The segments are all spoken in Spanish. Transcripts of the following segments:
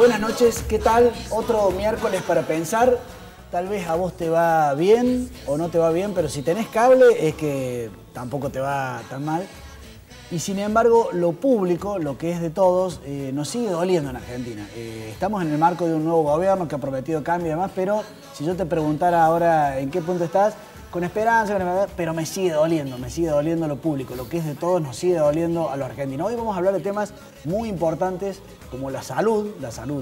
Buenas noches, ¿qué tal? Otro miércoles para pensar. Tal vez a vos te va bien o no te va bien, pero si tenés cable es que tampoco te va tan mal. Y sin embargo, lo público, lo que es de todos, nos sigue doliendo en Argentina. Estamos en el marco de un nuevo gobierno que ha prometido cambio y demás, pero si yo te preguntara ahora en qué punto estás, con esperanza, pero me sigue doliendo lo público, lo que es de todos nos sigue doliendo a los argentinos. Hoy vamos a hablar de temas muy importantes como la salud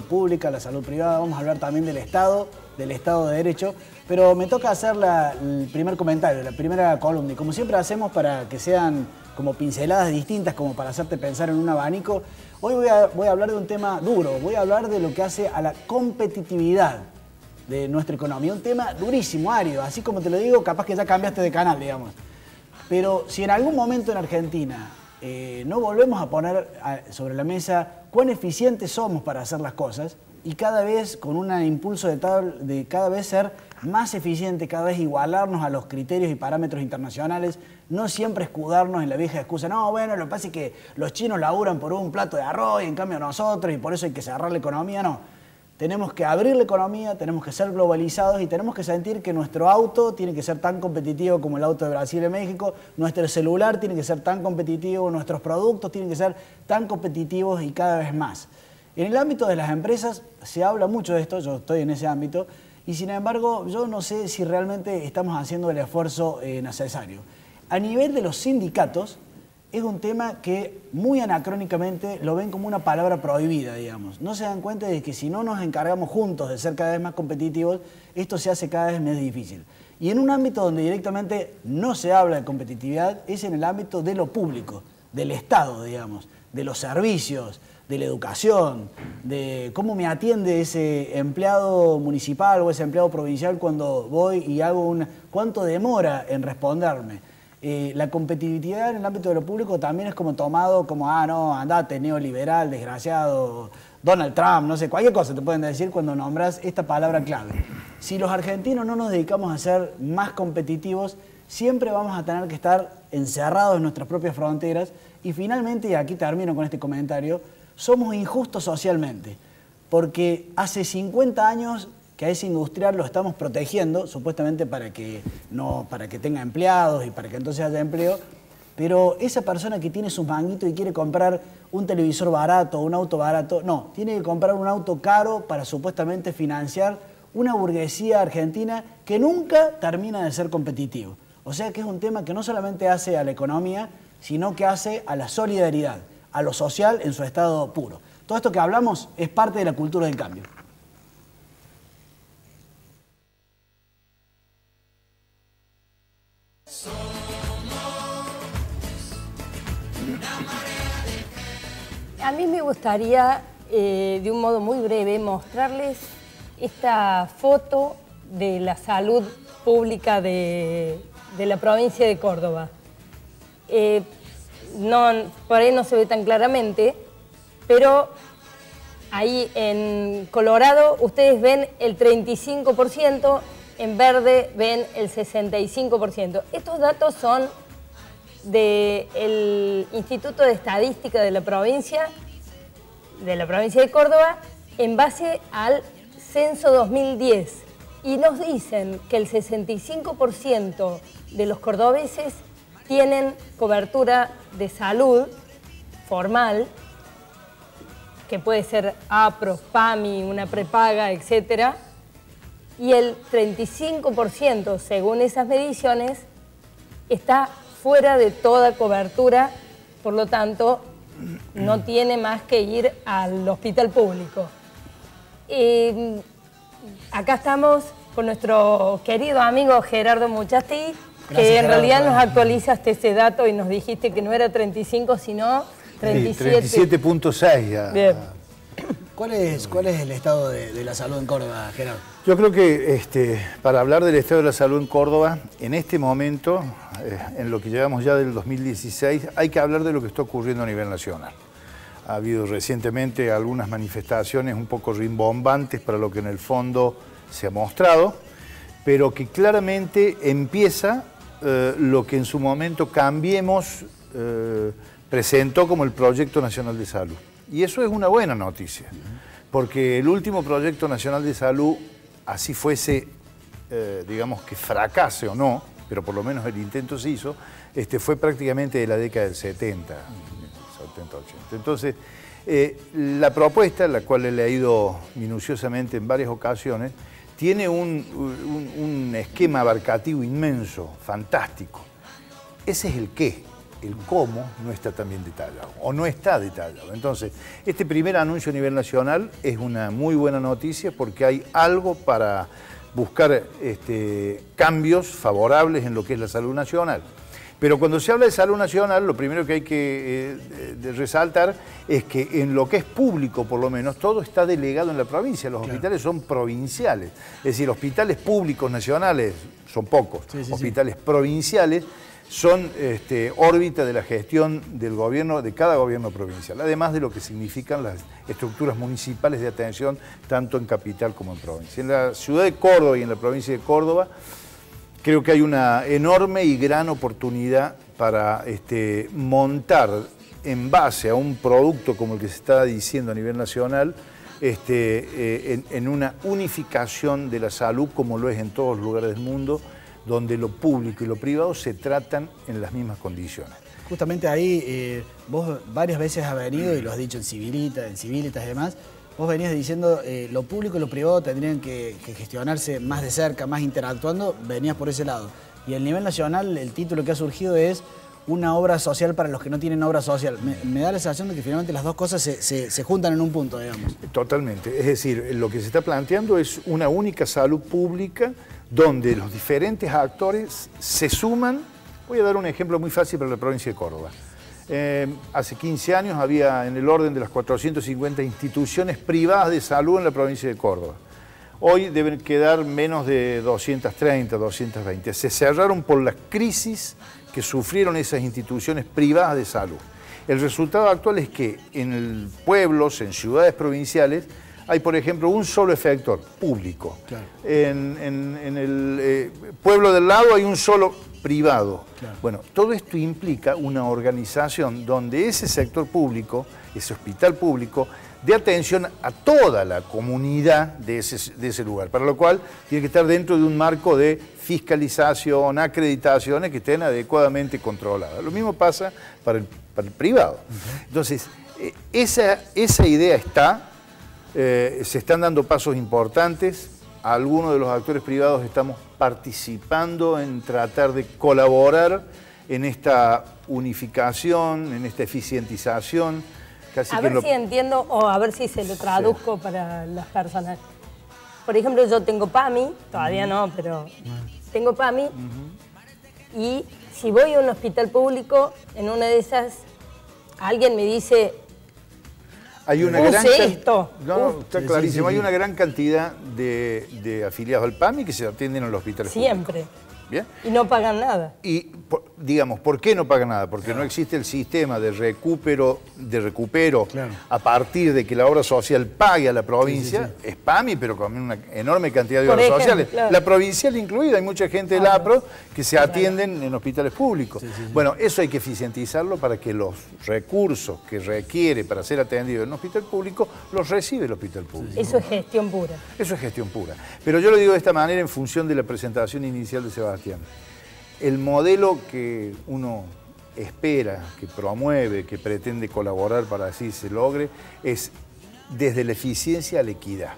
pública, la salud privada, vamos a hablar también del Estado de Derecho, pero me toca hacer el primer comentario, la primera columna, y como siempre hacemos para que sean como pinceladas distintas, como para hacerte pensar en un abanico, hoy voy a hablar de un tema duro, voy a hablar de lo que hace a la competitividad de nuestra economía, un tema durísimo, árido, así como te lo digo, capaz que ya cambiaste de canal, digamos. Pero si en algún momento en Argentina no volvemos a poner sobre la mesa cuán eficientes somos para hacer las cosas, y cada vez con un impulso de cada vez ser más eficiente, cada vez igualarnos a los criterios y parámetros internacionales, no siempre escudarnos en la vieja excusa, no, bueno, lo que pasa es que los chinos laburan por un plato de arroz y en cambio nosotros, y por eso hay que cerrar la economía, no. Tenemos que abrir la economía, tenemos que ser globalizados y tenemos que sentir que nuestro auto tiene que ser tan competitivo como el auto de Brasil y México, nuestro celular tiene que ser tan competitivo, nuestros productos tienen que ser tan competitivos y cada vez más. En el ámbito de las empresas se habla mucho de esto, yo estoy en ese ámbito, y sin embargo yo no sé si realmente estamos haciendo el esfuerzo necesario. A nivel de los sindicatos, es un tema que muy anacrónicamente lo ven como una palabra prohibida, digamos. No se dan cuenta de que si no nos encargamos juntos de ser cada vez más competitivos, esto se hace cada vez más difícil. Y en un ámbito donde directamente no se habla de competitividad, es en el ámbito de lo público, del Estado, digamos, de los servicios, de la educación, de cómo me atiende ese empleado municipal o ese empleado provincial cuando voy y hago cuánto demora en responderme. La competitividad en el ámbito de lo público también es como tomado como, no, andate, neoliberal, desgraciado, Donald Trump, no sé, cualquier cosa te pueden decir cuando nombras esta palabra clave. Si los argentinos no nos dedicamos a ser más competitivos, siempre vamos a tener que estar encerrados en nuestras propias fronteras y finalmente, y aquí termino con este comentario, somos injustos socialmente, porque hace 50 años que a ese industrial lo estamos protegiendo, supuestamente para que tenga empleados y para que entonces haya empleo, pero esa persona que tiene sus manguitos y quiere comprar un televisor barato o un auto barato, no, tiene que comprar un auto caro para supuestamente financiar una burguesía argentina que nunca termina de ser competitivo. O sea que es un tema que no solamente hace a la economía, sino que hace a la solidaridad, a lo social en su estado puro. Todo esto que hablamos es parte de la cultura del cambio. A mí me gustaría, de un modo muy breve, mostrarles esta foto de la salud pública de la provincia de Córdoba. Por ahí no se ve tan claramente, pero ahí en Colorado ustedes ven el 35%, en verde ven el 65%. Estos datos son del Instituto de Estadística de la provincia de Córdoba en base al censo 2010 y nos dicen que el 65% de los cordobeses tienen cobertura de salud formal, que puede ser APRO, PAMI, una prepaga, etc. Y el 35%, según esas mediciones, está fuera de toda cobertura, por lo tanto, no tiene más que ir al hospital público. Acá estamos con nuestro querido amigo Gerardo Muchasti, que en realidad nos actualizaste ese dato y nos dijiste que no era 35, sino 37. 37.6 ya. Bien. ¿Cuál es el estado de la salud en Córdoba, Gerardo? Yo creo que para hablar del estado de la salud en Córdoba, en este momento, en lo que llevamos ya del 2016, hay que hablar de lo que está ocurriendo a nivel nacional. Ha habido recientemente algunas manifestaciones un poco rimbombantes para lo que en el fondo se ha mostrado, pero que claramente empieza lo que en su momento Cambiemos presentó como el Proyecto Nacional de Salud. Y eso es una buena noticia, Porque el último proyecto nacional de salud, así fuese, digamos que fracase o no, pero por lo menos el intento se hizo, fue prácticamente de la década del 70, 80. Entonces, la propuesta, la cual he leído minuciosamente en varias ocasiones, tiene un esquema abarcativo inmenso, fantástico. Ese es el qué. El cómo no está tan bien detallado, o no está detallado. Entonces, este primer anuncio a nivel nacional es una muy buena noticia porque hay algo para buscar cambios favorables en lo que es la salud nacional. Pero cuando se habla de salud nacional, lo primero que hay que resaltar es que en lo que es público, por lo menos, todo está delegado en la provincia. Los hospitales son provinciales. Es decir, hospitales públicos nacionales son pocos. Hospitales provinciales son órbita de la gestión del gobierno, de cada gobierno provincial, además de lo que significan las estructuras municipales de atención, tanto en capital como en provincia. En la ciudad de Córdoba y en la provincia de Córdoba, creo que hay una enorme y gran oportunidad para montar en base a un producto como el que se está diciendo a nivel nacional, en una unificación de la salud como lo es en todos los lugares del mundo, donde lo público y lo privado se tratan en las mismas condiciones. Justamente ahí, vos varias veces has venido, y lo has dicho en Civilitas y demás, vos venías diciendo lo público y lo privado tendrían que gestionarse más de cerca, más interactuando, venías por ese lado. Y a nivel nacional el título que ha surgido es una obra social para los que no tienen obra social. Me da la sensación de que finalmente las dos cosas se juntan en un punto, digamos. Totalmente. Es decir, lo que se está planteando es una única salud pública donde los diferentes actores se suman. Voy a dar un ejemplo muy fácil para la provincia de Córdoba. Hace 15 años había en el orden de las 450 instituciones privadas de salud en la provincia de Córdoba. Hoy deben quedar menos de 230, 220. Se cerraron por la crisis que sufrieron esas instituciones privadas de salud. El resultado actual es que en pueblos, en ciudades provinciales, hay, por ejemplo, un solo efector público. Claro. En el pueblo del lado hay un solo privado. Claro. Bueno, todo esto implica una organización donde ese sector público, ese hospital público, dé atención a toda la comunidad de ese lugar, para lo cual tiene que estar dentro de un marco de fiscalización, acreditaciones que estén adecuadamente controladas. Lo mismo pasa para el privado. Entonces, esa idea está. Se están dando pasos importantes, algunos de los actores privados estamos participando en tratar de colaborar en esta unificación, en esta eficientización. Casi a ver si entiendo o a ver si se lo traduzco para las personas. Por ejemplo, yo tengo PAMI, todavía no, pero tengo PAMI y si voy a un hospital público, en una de esas, alguien me dice... Hay una está clarísimo. Hay una gran cantidad de afiliados al PAMI que se atienden en los hospitales siempre. Públicos. ¿Bien? Y no pagan nada. Y, digamos, ¿por qué no pagan nada? Porque no existe el sistema de recupero a partir de que la obra social pague a la provincia. Es PAMI, pero con una enorme cantidad de obras sociales. Claro. La provincial incluida. Hay mucha gente del APRO que se atienden en hospitales públicos. Bueno, eso hay que eficientizarlo para que los recursos que requiere para ser atendido en un hospital público los recibe el hospital público. Eso es gestión pura. Eso es gestión pura. Pero yo lo digo de esta manera en función de la presentación inicial de Sebastián. El modelo que uno espera, que promueve, que pretende colaborar para así se logre, es desde la eficiencia a la equidad.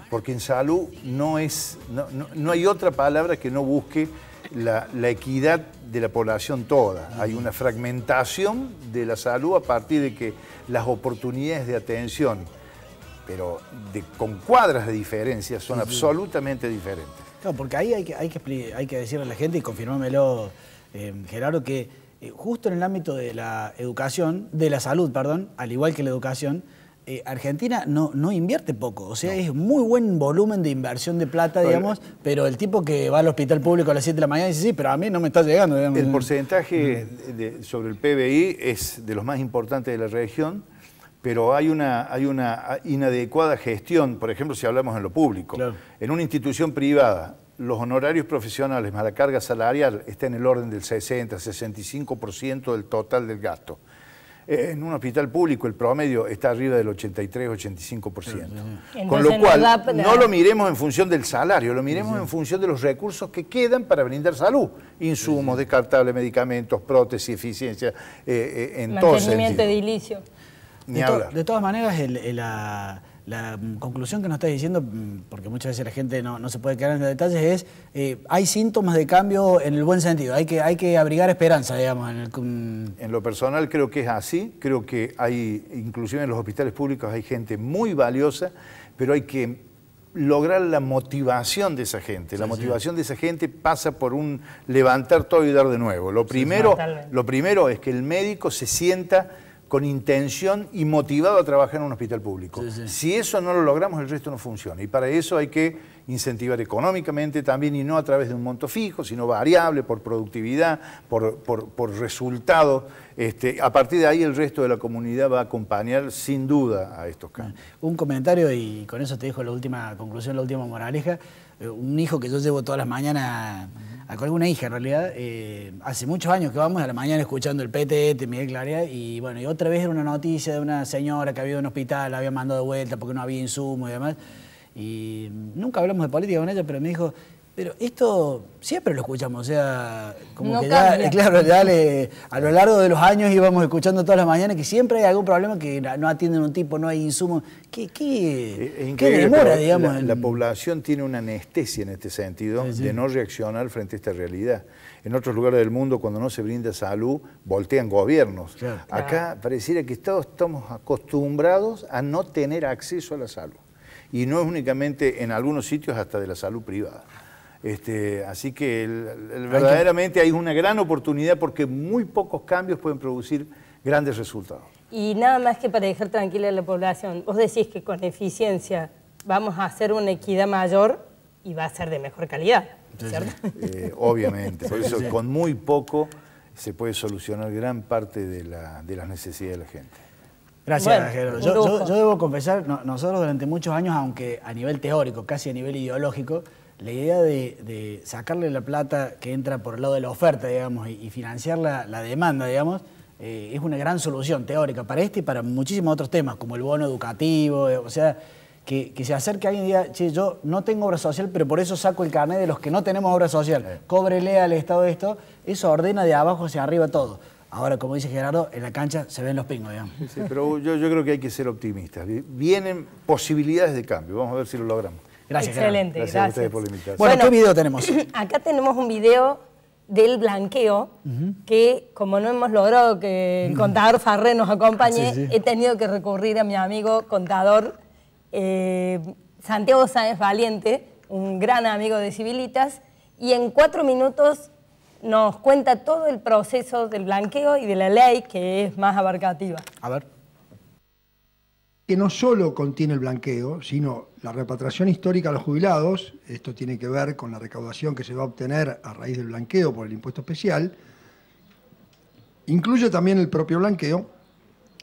Porque en salud no hay otra palabra que no busque la equidad de la población toda. Hay una fragmentación de la salud a partir de que las oportunidades de atención, pero con cuadras de diferencia, son absolutamente diferentes. Claro, porque ahí hay que decirle a la gente, y confirmámelo, Gerardo, que justo en el ámbito de la educación, de la salud, perdón, al igual que la educación, Argentina no invierte poco. O sea, es muy buen volumen de inversión de plata, digamos, pero el tipo que va al hospital público a las 7 de la mañana dice, sí, pero a mí no me está llegando. Digamos. El porcentaje sobre el PBI es de los más importantes de la región, pero hay una inadecuada gestión, por ejemplo, si hablamos en lo público. Claro. En una institución privada, los honorarios profesionales más la carga salarial está en el orden del 60-65% del total del gasto. En un hospital público el promedio está arriba del 83-85%. Entonces, Con lo cual, no no lo miremos en función del salario, lo miremos en función de los recursos que quedan para brindar salud. Insumos, descartables, medicamentos, prótesis, eficiencia, en todo sentido. Mantenimiento edilicio. Ni hablar. De todas maneras, la conclusión que nos estás diciendo, porque muchas veces la gente no se puede quedar en los detalles, es hay síntomas de cambio en el buen sentido, hay que abrigar esperanza, digamos. En lo personal creo que es así, creo que hay, inclusive en los hospitales públicos hay gente muy valiosa, pero hay que lograr la motivación de esa gente. La motivación de esa gente pasa por un levantar todo y dar de nuevo. Lo primero es que el médico se sienta con intención y motivado a trabajar en un hospital público. Si eso no lo logramos, el resto no funciona. Y para eso hay que incentivar económicamente también, y no a través de un monto fijo, sino variable, por productividad, por resultado. A partir de ahí el resto de la comunidad va a acompañar sin duda a estos cambios. Un comentario, y con eso te dejo la última conclusión, la última moraleja. Un hijo que yo llevo todas las mañanas, con alguna hija en realidad, hace muchos años que vamos a la mañana escuchando el PTT, Miguel Clarea, y bueno, y otra vez era una noticia de una señora que había ido a un hospital, la había mandado de vuelta porque no había insumos y demás, y nunca hablamos de política con ella, pero me dijo, pero esto siempre lo escuchamos, o sea, como no que cambia. ya, claro, a lo largo de los años íbamos escuchando todas las mañanas que siempre hay algún problema, que no atienden un tipo, no hay insumos. ¿Qué demora, digamos? La población tiene una anestesia en este sentido de no reaccionar frente a esta realidad. En otros lugares del mundo, cuando no se brinda salud, voltean gobiernos. Claro. Acá pareciera que todos estamos acostumbrados a no tener acceso a la salud. Y no es únicamente en algunos sitios, hasta de la salud privada. Así que verdaderamente hay una gran oportunidad, porque muy pocos cambios pueden producir grandes resultados. Y nada más que para dejar tranquila a la población, vos decís que con eficiencia vamos a hacer una equidad mayor y va a ser de mejor calidad, ¿cierto? Obviamente, por eso con muy poco se puede solucionar gran parte de las necesidades de la gente. Gracias, Gerardo. Yo debo confesar, nosotros durante muchos años, aunque a nivel teórico, casi a nivel ideológico, la idea de sacarle la plata que entra por el lado de la oferta, digamos, y financiar la demanda, digamos, es una gran solución teórica para este y para muchísimos otros temas, como el bono educativo, o sea, que se acerque a alguien y diga, che, yo no tengo obra social, pero por eso saco el carnet de los que no tenemos obra social, cóbrele al Estado esto, eso ordena de abajo hacia arriba todo. Ahora, como dice Gerardo, en la cancha se ven los pingos, digamos. Sí, pero yo creo que hay que ser optimistas. Vienen posibilidades de cambio, vamos a ver si lo logramos. Gracias, excelente, gracias a ustedes por la invitación. Bueno, ¿qué video tenemos? Acá tenemos un video del blanqueo, que como no hemos logrado que el contador Farré nos acompañe, he tenido que recurrir a mi amigo contador Santiago Sáenz Valiente, un gran amigo de Civilitas, y en 4 minutos nos cuenta todo el proceso del blanqueo y de la ley, que es más abarcativa. A ver. Que no solo contiene el blanqueo, sino la repatriación histórica a los jubilados. Esto tiene que ver con la recaudación que se va a obtener a raíz del blanqueo por el impuesto especial. Incluye también el propio blanqueo,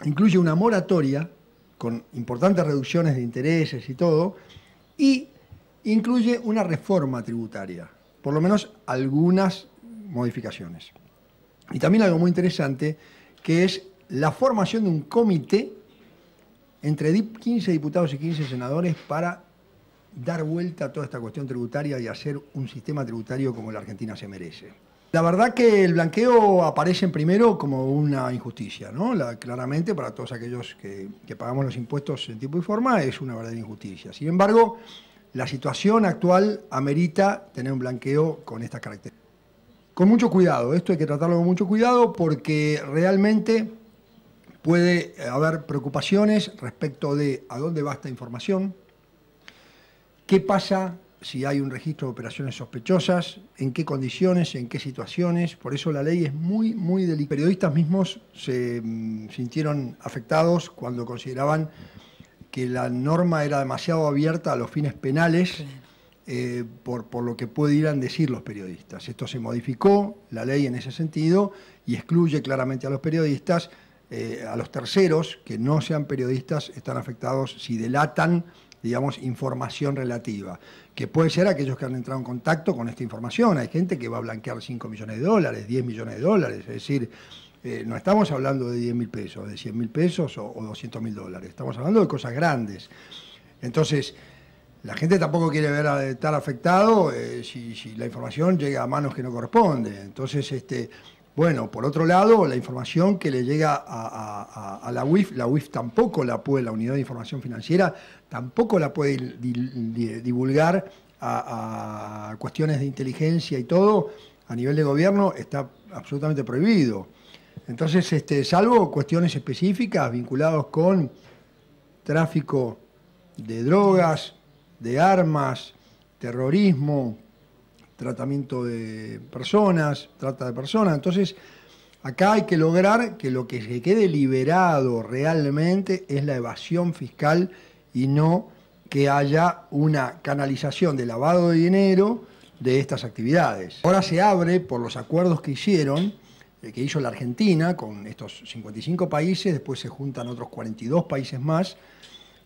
incluye una moratoria con importantes reducciones de intereses y todo, y incluye una reforma tributaria, por lo menos algunas modificaciones. Y también algo muy interesante, que es la formación de un comité entre 15 diputados y 15 senadores para dar vuelta a toda esta cuestión tributaria y hacer un sistema tributario como la Argentina se merece. La verdad que el blanqueo aparece en primero como una injusticia, ¿no? Claramente para todos aquellos que pagamos los impuestos en tiempo y forma es una verdadera injusticia. Sin embargo, la situación actual amerita tener un blanqueo con estas características. Con mucho cuidado, esto hay que tratarlo con mucho cuidado porque realmente puede haber preocupaciones respecto de a dónde va esta información, qué pasa si hay un registro de operaciones sospechosas, en qué condiciones, en qué situaciones. Por eso la ley es muy, muy delicada. Periodistas mismos se sintieron afectados cuando consideraban que la norma era demasiado abierta a los fines penales por lo que pudieran decir los periodistas. Esto se modificó, la ley en ese sentido, y excluye claramente a los periodistas. A los terceros que no sean periodistas están afectados si delatan, digamos, información relativa, que puede ser aquellos que han entrado en contacto con esta información. Hay gente que va a blanquear 5 millones de dólares, 10 millones de dólares, es decir, No estamos hablando de 10.000 pesos, de 100.000 pesos o 200.000 dólares. Estamos hablando de cosas grandes. Entonces, la gente tampoco quiere estar afectado si la información llega a manos que no corresponde. Entonces, bueno, por otro lado, la información que le llega a la UIF tampoco la puede, la Unidad de Información Financiera, tampoco la puede divulgar a cuestiones de inteligencia y todo. A nivel de gobierno está absolutamente prohibido. Entonces, salvo cuestiones específicas vinculadas con tráfico de drogas, de armas, terrorismo, tratamiento de personas, trata de personas. Entonces, acá hay que lograr que lo que se quede liberado realmente es la evasión fiscal y no que haya una canalización de lavado de dinero de estas actividades. Ahora se abre por los acuerdos que hizo la Argentina con estos 55 países, después se juntan otros 42 países más,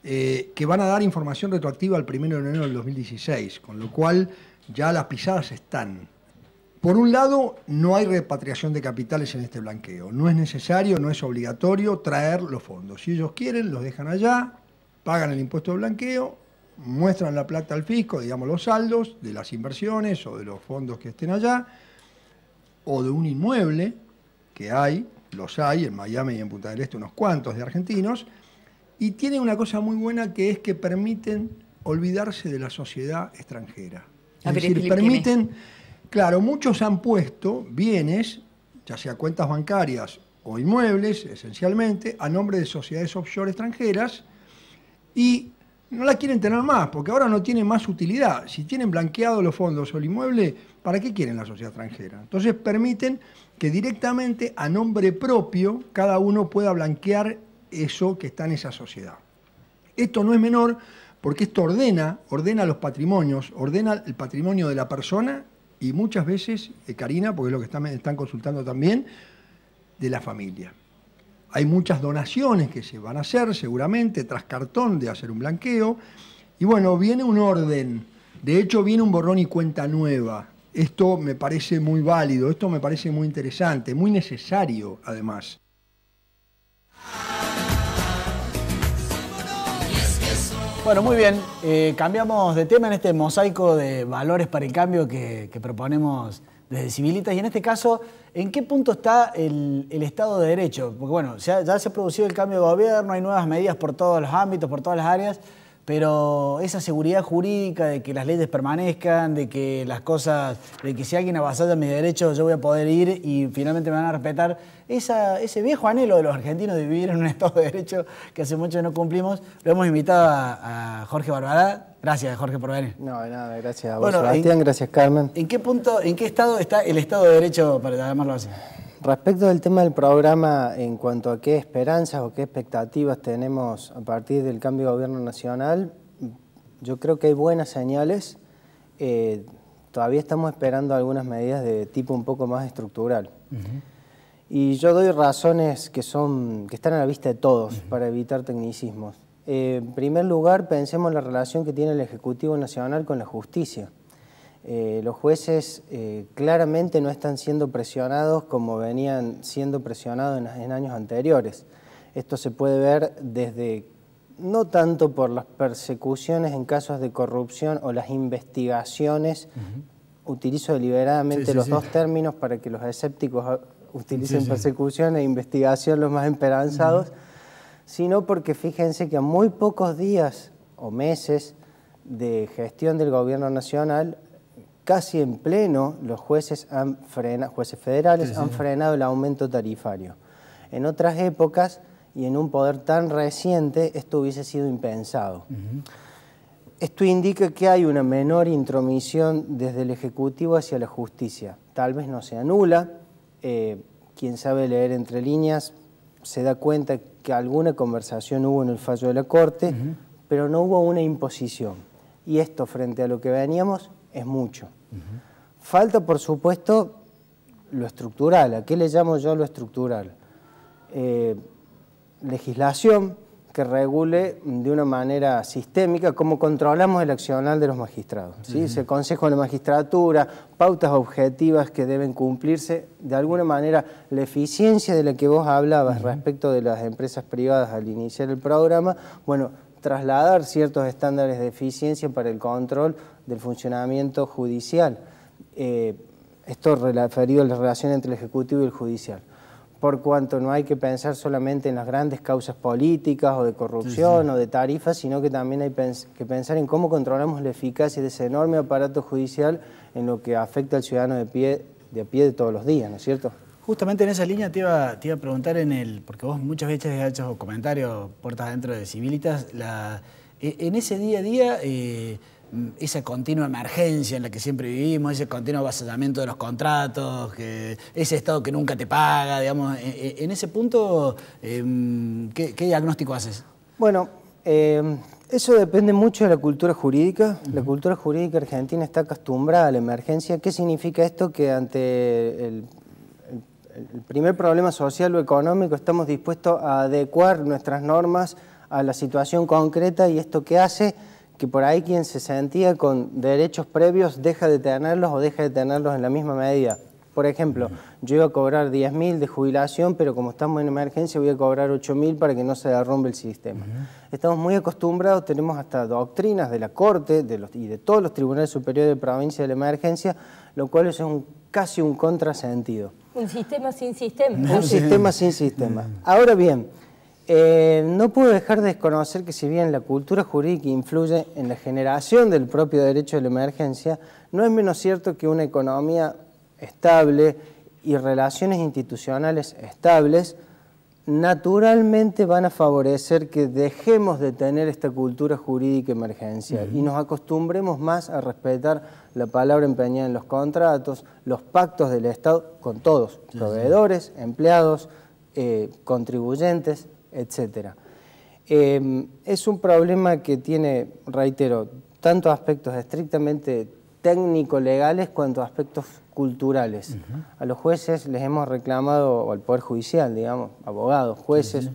que van a dar información retroactiva al 1 de enero del 2016, con lo cual ya las pisadas están. Por un lado, no hay repatriación de capitales en este blanqueo. No es necesario, no es obligatorio traer los fondos. Si ellos quieren, los dejan allá, pagan el impuesto de blanqueo, muestran la plata al fisco, digamos los saldos de las inversiones o de los fondos que estén allá, o de un inmueble, que los hay en Miami y en Punta del Este unos cuantos de argentinos, y tiene una cosa muy buena que es que permiten olvidarse de la sociedad extranjera. Es decir, permiten, claro, muchos han puesto bienes, ya sea cuentas bancarias o inmuebles, esencialmente, a nombre de sociedades offshore extranjeras, y no la quieren tener más, porque ahora no tiene más utilidad. Si tienen blanqueados los fondos o el inmueble, ¿para qué quieren la sociedad extranjera? Entonces permiten que directamente, a nombre propio, cada uno pueda blanquear eso que está en esa sociedad. Esto no es menor porque esto ordena los patrimonios, ordena el patrimonio de la persona y muchas veces, Karina, porque es lo que están consultando también, de la familia. Hay muchas donaciones que se van a hacer seguramente tras cartón de hacer un blanqueo y bueno, viene un orden, de hecho viene un borrón y cuenta nueva. Esto me parece muy válido, esto me parece muy interesante, muy necesario además. Bueno, muy bien. Cambiamos de tema en este mosaico de valores para el cambio que proponemos desde Civilitas. Y en este caso, ¿en qué punto está el Estado de Derecho? Porque bueno, ya se ha producido el cambio de gobierno, hay nuevas medidas por todos los ámbitos, por todas las áreas, pero esa seguridad jurídica de que las leyes permanezcan, de que las cosas, de que si alguien avasalla mis derechos yo voy a poder ir y finalmente me van a respetar, ese viejo anhelo de los argentinos de vivir en un Estado de Derecho que hace mucho no cumplimos, lo hemos invitado a Jorge Barbará. Gracias, Jorge, por venir. No, de nada, gracias a vos, Sebastián, gracias, Carmen. ¿En qué estado está el Estado de Derecho, para llamarlo así? Respecto del tema del programa, en cuanto a qué esperanzas o qué expectativas tenemos a partir del cambio de gobierno nacional, yo creo que hay buenas señales. Todavía estamos esperando algunas medidas de tipo un poco más estructural. Y yo doy razones que están a la vista de todos para evitar tecnicismos. En primer lugar, pensemos en la relación que tiene el Ejecutivo Nacional con la justicia. Los jueces claramente no están siendo presionados como venían siendo presionados en años anteriores. Esto se puede ver desde, no tanto por las persecuciones en casos de corrupción o las investigaciones, utilizo deliberadamente los dos términos para que los escépticos utilicen persecución e investigación los más esperanzados, sino porque fíjense que a muy pocos días o meses de gestión del gobierno nacional, casi en pleno, los jueces federales han frenado el aumento tarifario. En otras épocas y en un poder tan reciente, esto hubiese sido impensado. Esto indica que hay una menor intromisión desde el Ejecutivo hacia la justicia. Tal vez no sea nula, quien sabe leer entre líneas se da cuenta que alguna conversación hubo en el fallo de la Corte, pero no hubo una imposición. Y esto, frente a lo que veníamos, es mucho. Falta, por supuesto, lo estructural. ¿A qué le llamo yo lo estructural? Legislación, que regule de una manera sistémica cómo controlamos el accionar de los magistrados. ¿Sí? El Consejo de la Magistratura, pautas objetivas que deben cumplirse. De alguna manera, la eficiencia de la que vos hablabas respecto de las empresas privadas al iniciar el programa, bueno, trasladar ciertos estándares de eficiencia para el control del funcionamiento judicial. Esto referido a la relación entre el Ejecutivo y el Judicial. Por cuanto no hay que pensar solamente en las grandes causas políticas o de corrupción o de tarifas, sino que también hay que pensar en cómo controlamos la eficacia de ese enorme aparato judicial en lo que afecta al ciudadano de a pie de todos los días, ¿no es cierto? Justamente en esa línea te iba a preguntar porque vos muchas veces has hecho comentarios puertas adentro de Civilitas, en ese día a día, esa continua emergencia en la que siempre vivimos, ese continuo avasallamiento de los contratos, ese Estado que nunca te paga, digamos, en ese punto, ¿qué diagnóstico haces? Bueno, eso depende mucho de la cultura jurídica. La cultura jurídica argentina está acostumbrada a la emergencia. ¿Qué significa esto? Que ante el primer problema social o económico estamos dispuestos a adecuar nuestras normas a la situación concreta, y esto que hace que por ahí quien se sentía con derechos previos deja de tenerlos o deja de tenerlos en la misma medida. Por ejemplo, yo iba a cobrar 10.000 de jubilación, pero como estamos en emergencia voy a cobrar 8.000 para que no se derrumbe el sistema. Estamos muy acostumbrados, tenemos hasta doctrinas de la Corte y de todos los tribunales superiores de provincia de la emergencia, lo cual es casi un contrasentido. Un sistema sin sistema. Un sistema sin sistema. Ahora bien, no puedo dejar de desconocer que si bien la cultura jurídica influye en la generación del propio derecho de la emergencia, no es menos cierto que una economía estable y relaciones institucionales estables naturalmente van a favorecer que dejemos de tener esta cultura jurídica emergencial y nos acostumbremos más a respetar la palabra empeñada en los contratos, los pactos del Estado con todos, proveedores, empleados, contribuyentes, etcétera. Es un problema que tiene, reitero, tanto aspectos estrictamente técnico-legales cuanto aspectos culturales. A los jueces les hemos reclamado, o al Poder Judicial, digamos, abogados, jueces,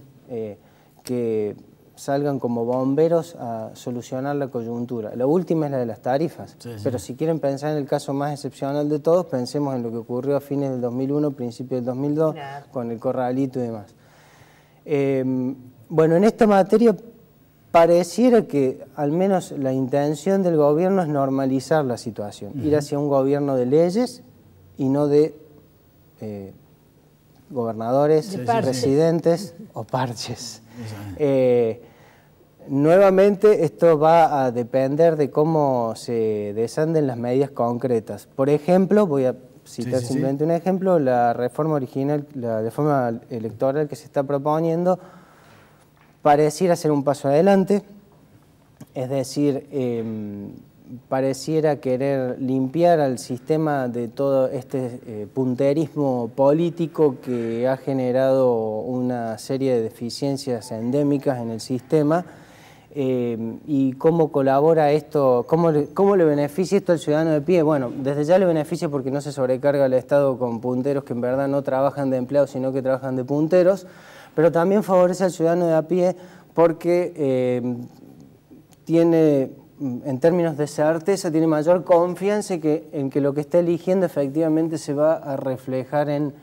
que salgan como bomberos a solucionar la coyuntura. La última es la de las tarifas, pero si quieren pensar en el caso más excepcional de todos, pensemos en lo que ocurrió a fines del 2001, principios del 2002, con el corralito y demás. Bueno, en esta materia pareciera que al menos la intención del gobierno es normalizar la situación, ir hacia un gobierno de leyes y no de gobernadores, presidentes o parches. Nuevamente esto va a depender de cómo se desanden las medidas concretas. Por ejemplo, voy a citar simplemente un ejemplo, la reforma original, la reforma electoral que se está proponiendo pareciera ser un paso adelante, es decir, pareciera querer limpiar al sistema de todo este punterismo político que ha generado una serie de deficiencias endémicas en el sistema, y cómo colabora esto, cómo le beneficia esto al ciudadano de pie. Bueno, desde ya le beneficia porque no se sobrecarga el Estado con punteros que en verdad no trabajan de empleados, sino que trabajan de punteros, pero también favorece al ciudadano de a pie porque tiene, en términos de certeza, tiene mayor confianza en que lo que está eligiendo efectivamente se va a reflejar en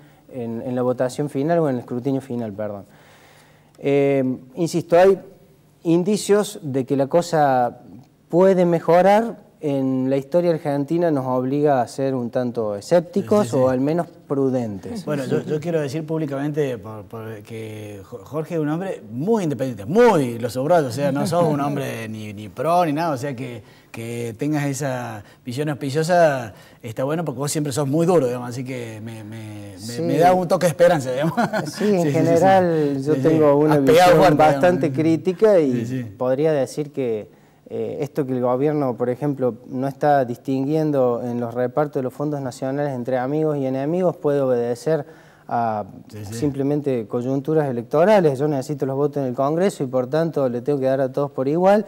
la votación final o en el escrutinio final, perdón. Insisto, hay indicios de que la cosa puede mejorar. En la historia argentina nos obliga a ser un tanto escépticos o al menos prudentes. Bueno, yo quiero decir públicamente que Jorge es un hombre muy independiente, lo subrayo, o sea, no sos un hombre ni pro ni nada, o sea que tengas esa visión auspiciosa está bueno porque vos siempre sos muy duro, digamos, así que me da un toque de esperanza, digamos. Sí, en general yo tengo una visión bastante crítica y podría decir que esto que el gobierno, por ejemplo, no está distinguiendo en los repartos de los fondos nacionales entre amigos y enemigos puede obedecer a simplemente coyunturas electorales. Yo necesito los votos en el Congreso y por tanto le tengo que dar a todos por igual.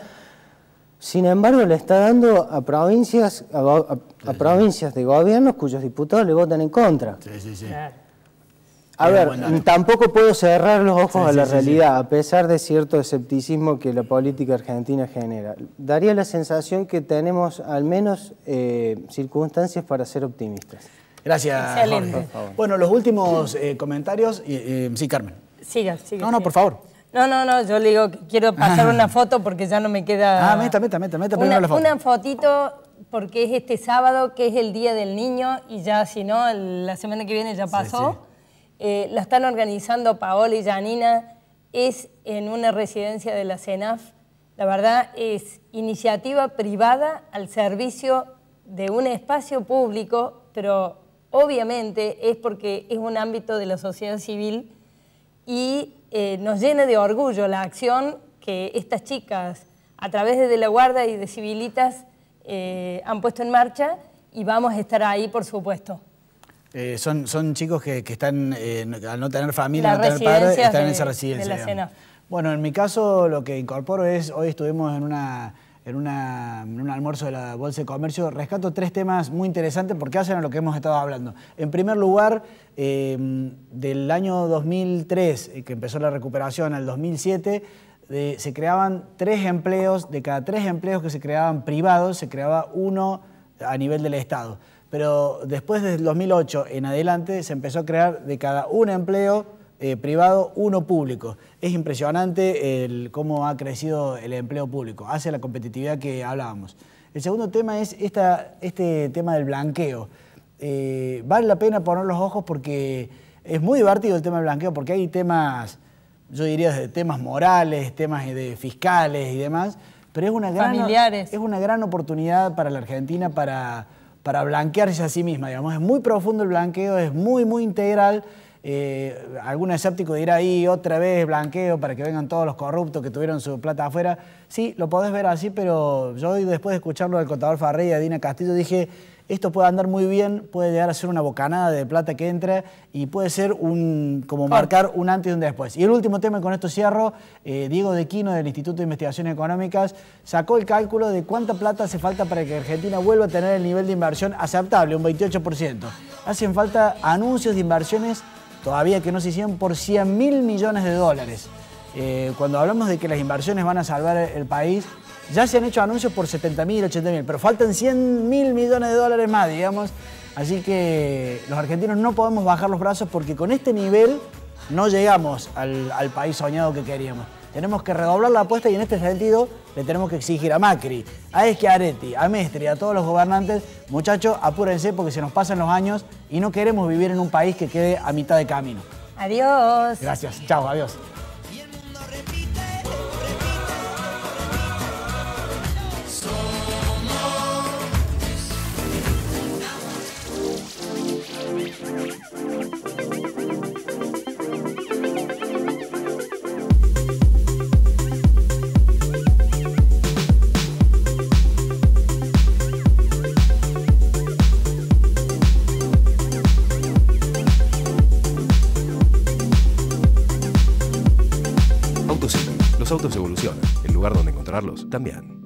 Sin embargo, le está dando a provincias de gobiernos cuyos diputados le votan en contra. Claro. A ver, tampoco puedo cerrar los ojos a la realidad, a pesar de cierto escepticismo que la política argentina genera. Daría la sensación que tenemos al menos circunstancias para ser optimistas. Gracias, Excelente. Jorge. Bueno, los últimos comentarios. Sí, Carmen. Siga. No, por favor. No, yo le digo que quiero pasar una foto porque ya no me queda... Meta primero la foto. Una fotito porque es este sábado, que es el Día del Niño, y ya si no, la semana que viene ya pasó. Sí. La están organizando Paola y Janina, es en una residencia de la CENAF. La verdad es iniciativa privada al servicio de un espacio público, pero obviamente es porque es un ámbito de la sociedad civil y nos llena de orgullo la acción que estas chicas, a través de la Guardia y de Civilitas, han puesto en marcha, y vamos a estar ahí, por supuesto. Son chicos que están, al no tener familia, no tener padres, están en esa residencia. De la CENAF. Bueno, en mi caso lo que incorporo es, hoy estuvimos en un almuerzo de la Bolsa de Comercio. Rescato 3 temas muy interesantes porque hacen a lo que hemos estado hablando. En primer lugar, del año 2003, que empezó la recuperación, al 2007, se creaban 3 empleos, de cada 3 empleos que se creaban privados, se creaba 1 a nivel del Estado. Pero después del 2008 en adelante se empezó a crear de cada 1 empleo privado, 1 público. Es impresionante cómo ha crecido el empleo público, hacia la competitividad que hablábamos. El segundo tema es este tema del blanqueo. Vale la pena poner los ojos porque es muy divertido el tema del blanqueo, porque hay temas, yo diría, de temas morales, temas de fiscales y demás, pero es una gran oportunidad para la Argentina para blanquearse a sí misma, digamos. Es muy profundo el blanqueo, es muy integral. Algún escéptico dirá ahí otra vez blanqueo para que vengan todos los corruptos que tuvieron su plata afuera. Sí, lo podés ver así, pero yo hoy, después de escucharlo del contador Farré y a Dina Castillo, dije, esto puede andar muy bien, puede llegar a ser una bocanada de plata que entra y puede ser como marcar un antes y un después. Y el último tema, y con esto cierro, Diego De Quino del Instituto de Investigaciones Económicas sacó el cálculo de cuánta plata hace falta para que Argentina vuelva a tener el nivel de inversión aceptable, un 28%. Hacen falta anuncios de inversiones todavía que no se hicieron por 100.000 millones de dólares. Cuando hablamos de que las inversiones van a salvar el país, ya se han hecho anuncios por 70.000, 80.000, pero faltan 100.000 millones de dólares más, digamos. Así que los argentinos no podemos bajar los brazos porque con este nivel no llegamos al país soñado que queríamos. Tenemos que redoblar la apuesta y en este sentido le tenemos que exigir a Macri, a Schiaretti, a Mestre, a todos los gobernantes, muchachos, apúrense porque se nos pasan los años y no queremos vivir en un país que quede a mitad de camino. Adiós. Gracias. Chao, adiós. Los autos evolucionan, el lugar donde encontrarlos también.